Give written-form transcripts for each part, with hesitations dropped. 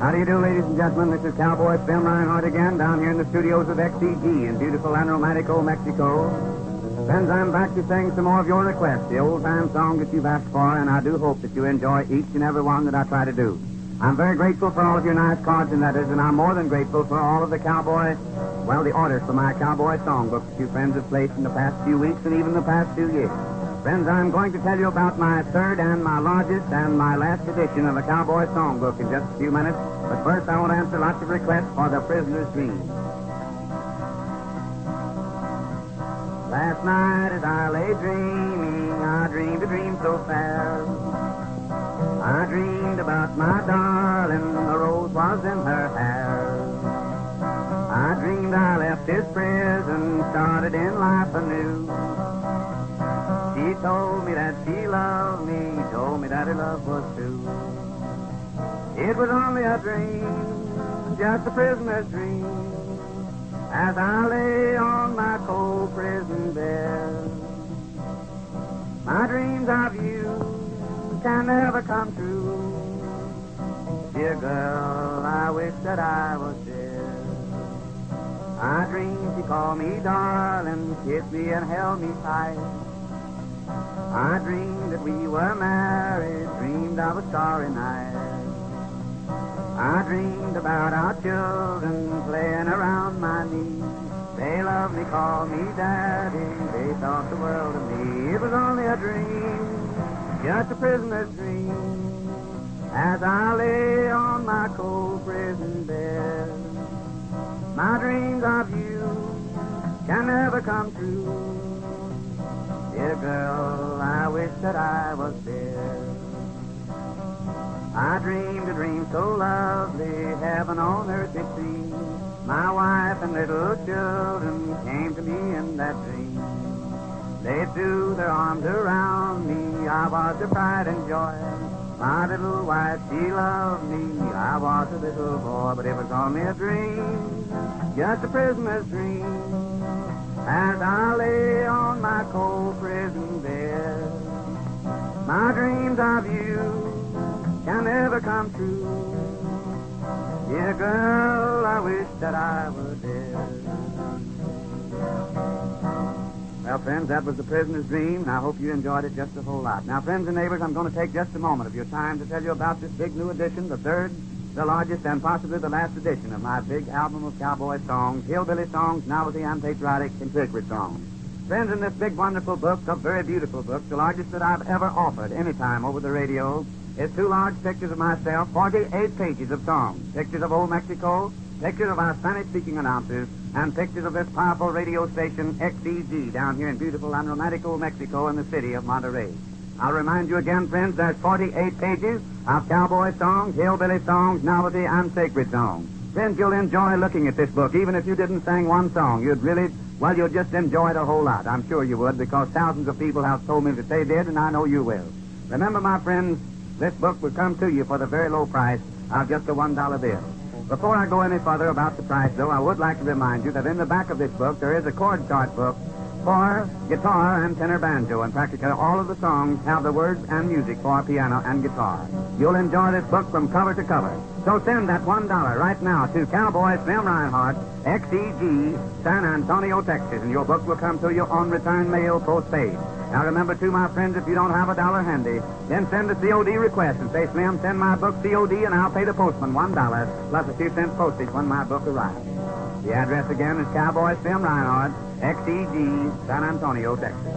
How do you do, ladies and gentlemen? This is Cowboy Slim Reinhart again, down here in the studios of XEG in beautiful and romantic old Mexico. Friends, I'm back to sing some more of your requests, the old-time song that you've asked for, and I do hope that you enjoy each and every one that I try to do. I'm very grateful for all of your nice cards and letters, and I'm more than grateful for all of the the orders for my Cowboy songbook that you friends have placed in the past few weeks and even the past 2 years. Friends, I'm going to tell you about my third and my largest and my last edition of the Cowboy Songbook in just a few minutes. But first, I want to answer lots of requests for The Prisoner's Dream. Last night as I lay dreaming, I dreamed a dream so fair. I dreamed about my darling, the rose was in her hair. I dreamed I left this prison, started in life anew. She told me that she loved me, told me that her love was true. It was only a dream, just a prisoner's dream, as I lay on my cold prison bed. My dreams of you can never come true. Dear girl, I wish that I was dead. I dreamed she called me darling, kissed me and held me tight. I dreamed that we were married, dreamed of a starry night. I dreamed about our children playing around my knee. They loved me, called me daddy, they thought the world of me. It was only a dream, just a prisoner's dream, as I lay on my cold prison bed. My dreams of you can never come true. Dear girl, I wish that I was dead. I dreamed a dream so lovely, heaven on earth it seemed. My wife and little children came to me in that dream. They threw their arms around me, I was their pride and joy. My little wife, she loved me, I was a little boy. But it was only a dream, just a prisoner's dream, as I lay on my cold prison bed. My dreams of you can never come true. Dear girl, I wish that I were dead. Well, friends, that was The Prisoner's Dream, and I hope you enjoyed it just a whole lot. Now, friends and neighbors, I'm going to take just a moment of your time to tell you about this big new edition, the third, the largest, and possibly the last edition of my big album of cowboy songs, hillbilly songs, novelty, and patriotic and sacred songs. Friends, in this big, wonderful book, a very beautiful book, the largest that I've ever offered any time over the radio, is 2 large pictures of myself, 48 pages of songs, pictures of old Mexico, pictures of our Spanish-speaking announcers, and pictures of this powerful radio station, XEG, down here in beautiful and romantic old Mexico in the city of Monterey. I'll remind you again, friends, there's 48 pages of cowboy songs, hillbilly songs, novelty, and sacred songs. Friends, you'll enjoy looking at this book. Even if you didn't sing one song, you'd just enjoy it a whole lot. I'm sure you would, because thousands of people have told me that they did, and I know you will. Remember, my friends, this book will come to you for the very low price of just a $1 bill. Before I go any further about the price, though, I would like to remind you that in the back of this book there is a chord chart book for guitar and tenor banjo, and practically all of the songs have the words and music for piano and guitar. You'll enjoy this book from cover to cover. So send that $1 right now to Cowboy Slim Reinhart, XEG, San Antonio, Texas, and your book will come to you on return mail postpaid. Now remember, too, my friends, if you don't have a dollar handy, then send a COD request and say, Slim, send my book COD and I'll pay the postman $1 plus a few cents postage when my book arrives. The address again is Cowboy Slim Reinhart, XEG, San Antonio, Texas.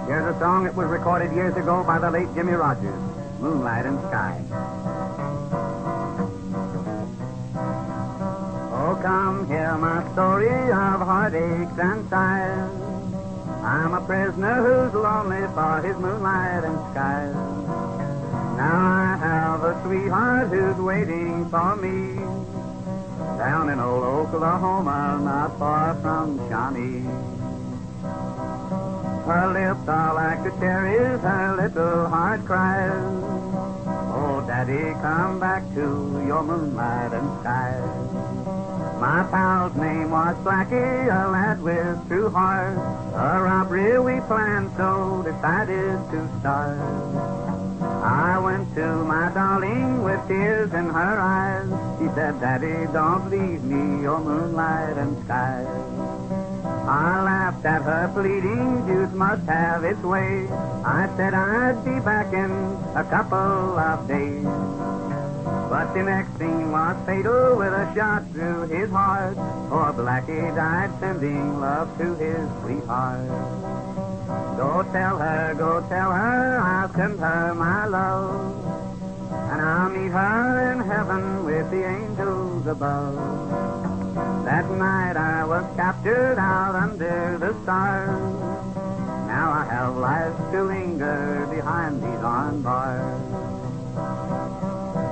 Here's a song that was recorded years ago by the late Jimmy Rogers, Moonlight and Sky. Oh, come hear my story of heartaches and sighs. I'm a prisoner who's lonely for his moonlight and skies. Now I have a sweetheart who's waiting for me down in old Oklahoma, not far from Shawnee. Her lips are like the cherries, her little heart cries. Oh, Daddy, come back to your moonlight and skies. My pal's name was Blackie, a lad with true heart. A robbery we planned, so decided to start. I went to my darling with tears in her eyes. She said, Daddy, don't leave me, your moonlight and skies. I laughed at her pleading, youth must have its way. I said I'd be back in a couple of days. But the next thing was fatal with a shot through his heart. Poor Blackie died sending love to his sweetheart. Go tell her, I'll send her my love. And I'll meet her in heaven with the angels above. That night I was captured out under the stars. Now I have life to linger behind these iron bars.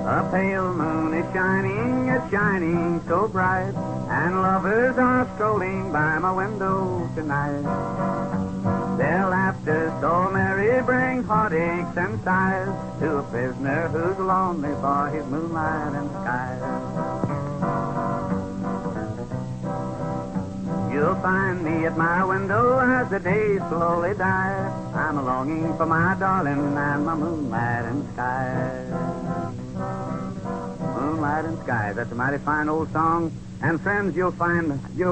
A pale moon is shining, it's shining so bright, and lovers are strolling by my window tonight. Their laughter so merry brings heartaches and sighs to a prisoner who's lonely for his moonlight and skies. You'll find me at my window as the days slowly die. I'm longing for my darling and my moonlight and skies. Moonlight and skies, that's a mighty fine old song. And friends, you'll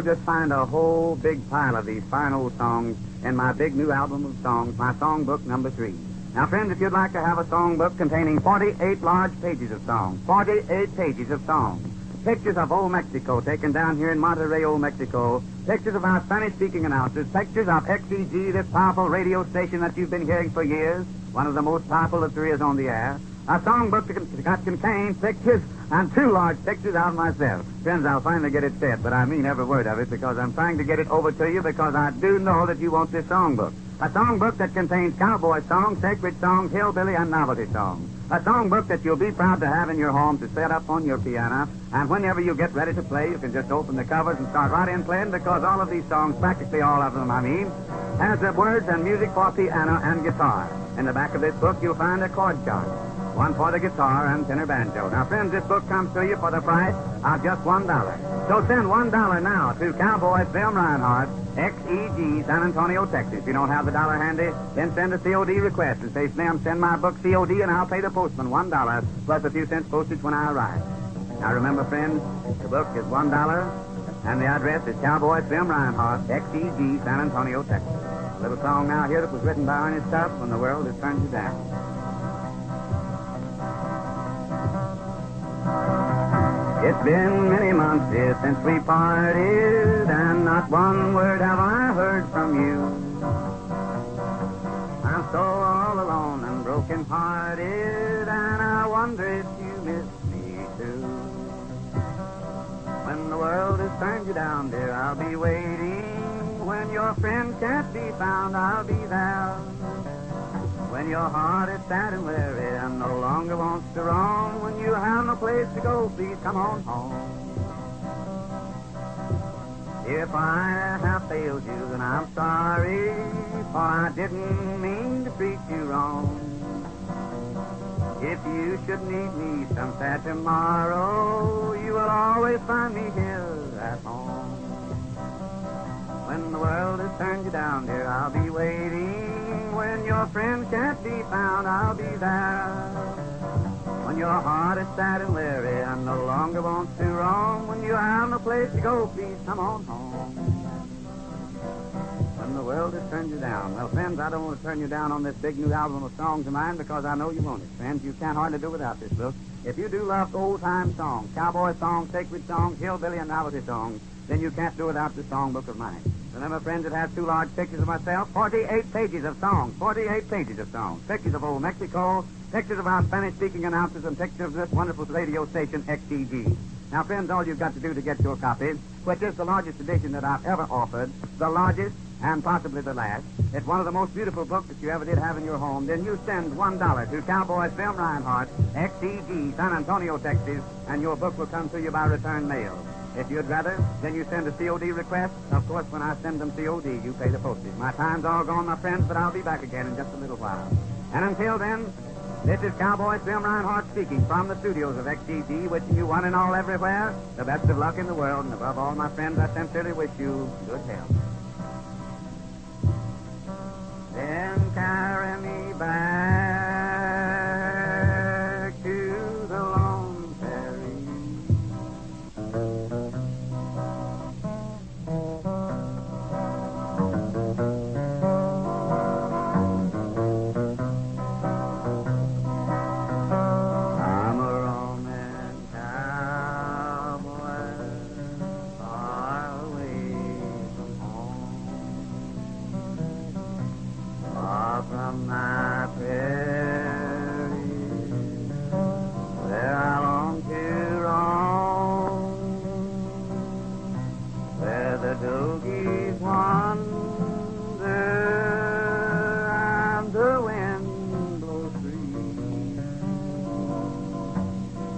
just find a whole big pile of these fine old songs in my big new album of songs, my songbook number 3. Now, friends, if you'd like to have a songbook containing 48 large pages of songs, 48 pages of songs, pictures of old Mexico taken down here in Monterrey, old Mexico, pictures of our Spanish-speaking announcers, pictures of XEG, this powerful radio station that you've been hearing for years, one of the most powerful that there is on the air. A songbook that contains pictures and 2 large pictures of myself. Friends, I'll finally get it said, but I mean every word of it because I'm trying to get it over to you because I do know that you want this songbook. A songbook that contains cowboy songs, sacred songs, hillbilly, and novelty songs. A songbook that you'll be proud to have in your home to set up on your piano, and whenever you get ready to play, you can just open the covers and start right in playing because all of these songs, practically all of them, has the words and music for piano and guitar. In the back of this book, you'll find a chord chart. One for the guitar and tenor banjo. Now, friends, this book comes to you for the price of just $1. So send $1 now to Cowboy Slim Reinhart, XEG, San Antonio, Texas. If you don't have the dollar handy, then send a COD request and say, Slim, send my book COD and I'll pay the postman $1 plus a few cents postage when I arrive. Now, remember, friends, the book is $1 and the address is Cowboy Slim Reinhart, XEG, San Antonio, Texas. A little song now here that was written by Ernest Tubb, When the World Has Turned You Down. It's been many months here since we parted, and not one word have I heard from you. I'm so all alone and broken-hearted, and I wonder if you miss me too. When the world has turned you down, dear, I'll be waiting. When your friend can't be found, I'll be there. When your heart is sad and weary and no longer wants to roam, when you have no place to go, please come on home. If I have failed you, then I'm sorry, for I didn't mean to treat you wrong. If you should need me some sad tomorrow, you will always find me here at home. When the world has turned you down, dear, I'll be waiting. When your friend can't be found, I'll be there. When your heart is sad and weary and no longer wants to roam, when you have no place to go, please come on home. when the world has turned you down. Well, friends, I don't want to turn you down on this big new album of songs of mine because I know you want it. Friends, you can't hardly do without this book. If you do love old-time songs, cowboy songs, sacred songs, hillbilly and novelty songs, then you can't do without the songbook of mine. Remember, friends, it has 2 large pictures of myself, 48 pages of songs, 48 pages of songs, pictures of old Mexico, pictures of our Spanish-speaking announcers, and pictures of this wonderful radio station, XTG. Now, friends, all you've got to do to get your copy, which is the largest edition that I've ever offered, the largest and possibly the last, it's one of the most beautiful books that you ever did have in your home, then you send $1 to Cowboy Film Reinhart, XTG, San Antonio, Texas, and your book will come to you by return mail. If you'd rather, then you send a COD request. Of course, when I send them COD, you pay the postage. My time's all gone, my friends, but I'll be back again in just a little while. And until then, this is Cowboy Film Reinhart speaking from the studios of XTG, wishing you one and all everywhere the best of luck in the world. And above all, my friends, I sincerely wish you good health. Then carry me back to the Lone Prairie. I'm a roaming cowboy, far away from home, far from my prairie, where I long to roam, where the doggies wander and the wind blows free.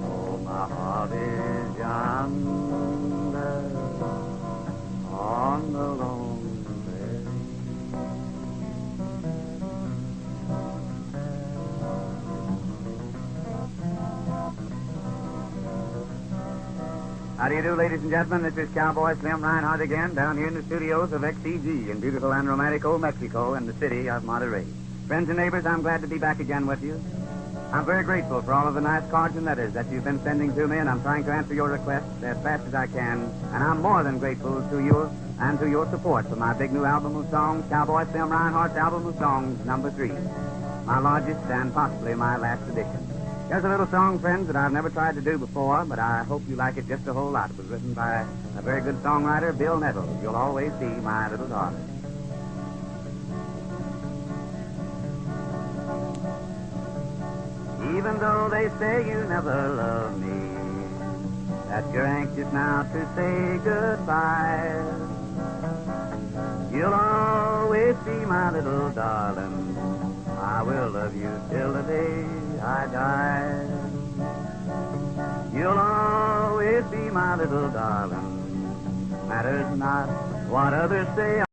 Oh, my heart is yonder on the lone prairie. How do you do, ladies and gentlemen? This is Cowboy Slim Reinhart again, down here in the studios of XCG in beautiful and romantic old Mexico in the city of Monterey. Friends and neighbors, I'm glad to be back again with you. I'm very grateful for all of the nice cards and letters that you've been sending to me, and I'm trying to answer your requests as fast as I can. And I'm more than grateful to you and to your support for my big new album of songs, Cowboy Slim Reinhart's album of songs, number 3. My largest and possibly my last edition. Here's a little song, friends, that I've never tried to do before, but I hope you like it just a whole lot. It was written by a very good songwriter, Bill Nettles. You'll always be my little darling. Even though they say you never loved me, that you're anxious now to say goodbye, you'll always be my little darling. I will love you till the day I die. You'll always be my little darling. Matters not what others say.